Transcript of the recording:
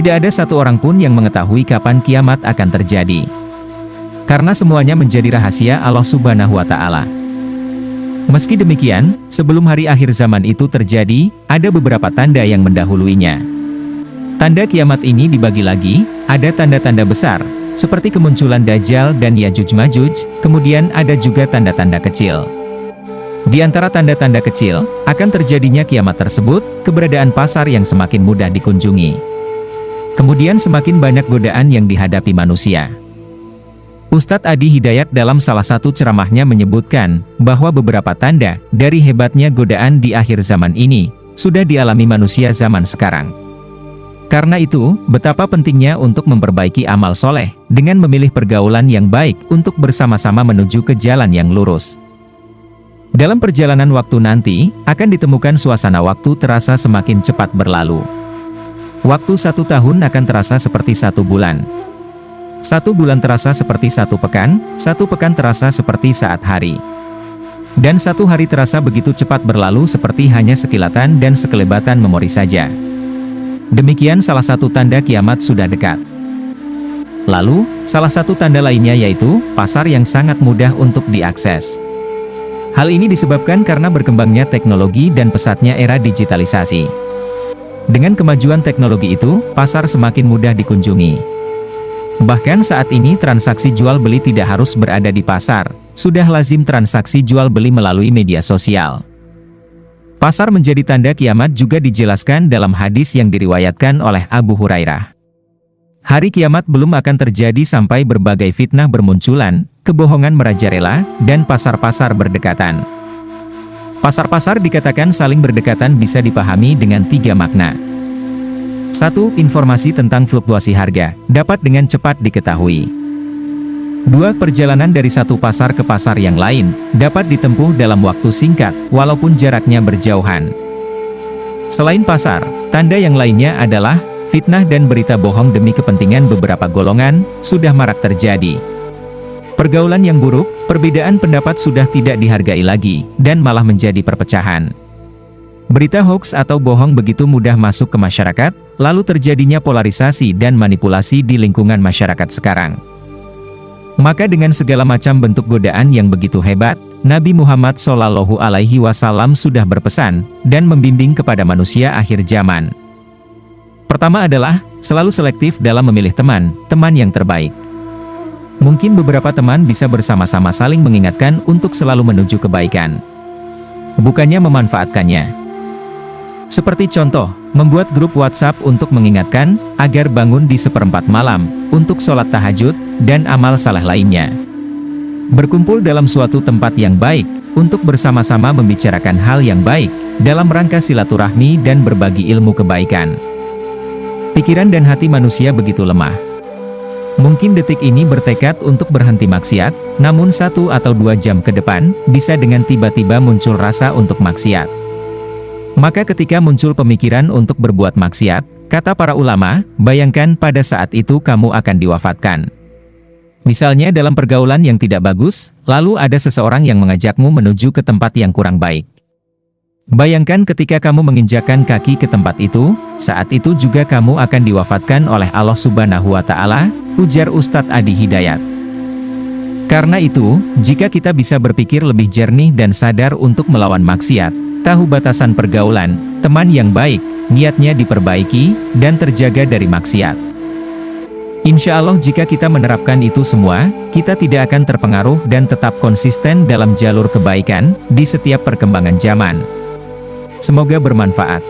Tidak ada satu orang pun yang mengetahui kapan kiamat akan terjadi. Karena semuanya menjadi rahasia Allah Subhanahu wa Ta'ala. Meski demikian, sebelum hari akhir zaman itu terjadi, ada beberapa tanda yang mendahuluinya. Tanda kiamat ini dibagi lagi, ada tanda-tanda besar, seperti kemunculan Dajjal dan Yajuj-Majuj, kemudian ada juga tanda-tanda kecil. Di antara tanda-tanda kecil, akan terjadinya kiamat tersebut, keberadaan pasar yang semakin mudah dikunjungi. Kemudian semakin banyak godaan yang dihadapi manusia. Ustadz Adi Hidayat dalam salah satu ceramahnya menyebutkan, bahwa beberapa tanda, dari hebatnya godaan di akhir zaman ini, sudah dialami manusia zaman sekarang. Karena itu, betapa pentingnya untuk memperbaiki amal soleh, dengan memilih pergaulan yang baik, untuk bersama-sama menuju ke jalan yang lurus. Dalam perjalanan waktu nanti, akan ditemukan suasana waktu terasa semakin cepat berlalu. Waktu 1 tahun akan terasa seperti 1 bulan. 1 bulan terasa seperti 1 pekan, 1 pekan terasa seperti saat hari. Dan 1 hari terasa begitu cepat berlalu seperti hanya sekilatan dan sekelebatan memori saja. Demikian salah satu tanda kiamat sudah dekat. Lalu, salah satu tanda lainnya yaitu, pasar yang sangat mudah untuk diakses. Hal ini disebabkan karena berkembangnya teknologi dan pesatnya era digitalisasi. Dengan kemajuan teknologi itu, pasar semakin mudah dikunjungi. Bahkan saat ini transaksi jual-beli tidak harus berada di pasar, sudah lazim transaksi jual-beli melalui media sosial. Pasar menjadi tanda kiamat juga dijelaskan dalam hadis yang diriwayatkan oleh Abu Hurairah. Hari kiamat belum akan terjadi sampai berbagai fitnah bermunculan, kebohongan merajalela, dan pasar-pasar berdekatan. Pasar-pasar dikatakan saling berdekatan bisa dipahami dengan 3 makna. 1. Informasi tentang fluktuasi harga, dapat dengan cepat diketahui. 2. Perjalanan dari satu pasar ke pasar yang lain, dapat ditempuh dalam waktu singkat, walaupun jaraknya berjauhan. Selain pasar, tanda yang lainnya adalah, fitnah dan berita bohong demi kepentingan beberapa golongan, sudah marak terjadi. Pergaulan yang buruk, perbedaan pendapat sudah tidak dihargai lagi, dan malah menjadi perpecahan. Berita hoaks atau bohong begitu mudah masuk ke masyarakat, lalu terjadinya polarisasi dan manipulasi di lingkungan masyarakat sekarang. Maka dengan segala macam bentuk godaan yang begitu hebat, Nabi Muhammad SAW sudah berpesan, dan membimbing kepada manusia akhir zaman. Pertama adalah, selalu selektif dalam memilih teman yang terbaik. Mungkin beberapa teman bisa bersama-sama saling mengingatkan untuk selalu menuju kebaikan, bukannya memanfaatkannya. Seperti contoh, membuat grup WhatsApp untuk mengingatkan, agar bangun di 1/4 malam, untuk sholat tahajud, dan amal saleh lainnya. Berkumpul dalam suatu tempat yang baik, untuk bersama-sama membicarakan hal yang baik, dalam rangka silaturahmi dan berbagi ilmu kebaikan. Pikiran dan hati manusia begitu lemah. Mungkin detik ini bertekad untuk berhenti maksiat, namun 1 atau 2 jam ke depan, bisa dengan tiba-tiba muncul rasa untuk maksiat. Maka ketika muncul pemikiran untuk berbuat maksiat, kata para ulama, bayangkan pada saat itu kamu akan diwafatkan. Misalnya dalam pergaulan yang tidak bagus, lalu ada seseorang yang mengajakmu menuju ke tempat yang kurang baik. Bayangkan ketika kamu menginjakkan kaki ke tempat itu, saat itu juga kamu akan diwafatkan oleh Allah Subhanahu wa Ta'ala, ujar Ustadz Adi Hidayat. Karena itu, jika kita bisa berpikir lebih jernih dan sadar untuk melawan maksiat, tahu batasan pergaulan, teman yang baik, niatnya diperbaiki, dan terjaga dari maksiat. Insya Allah jika kita menerapkan itu semua, kita tidak akan terpengaruh dan tetap konsisten dalam jalur kebaikan, di setiap perkembangan zaman. Semoga bermanfaat.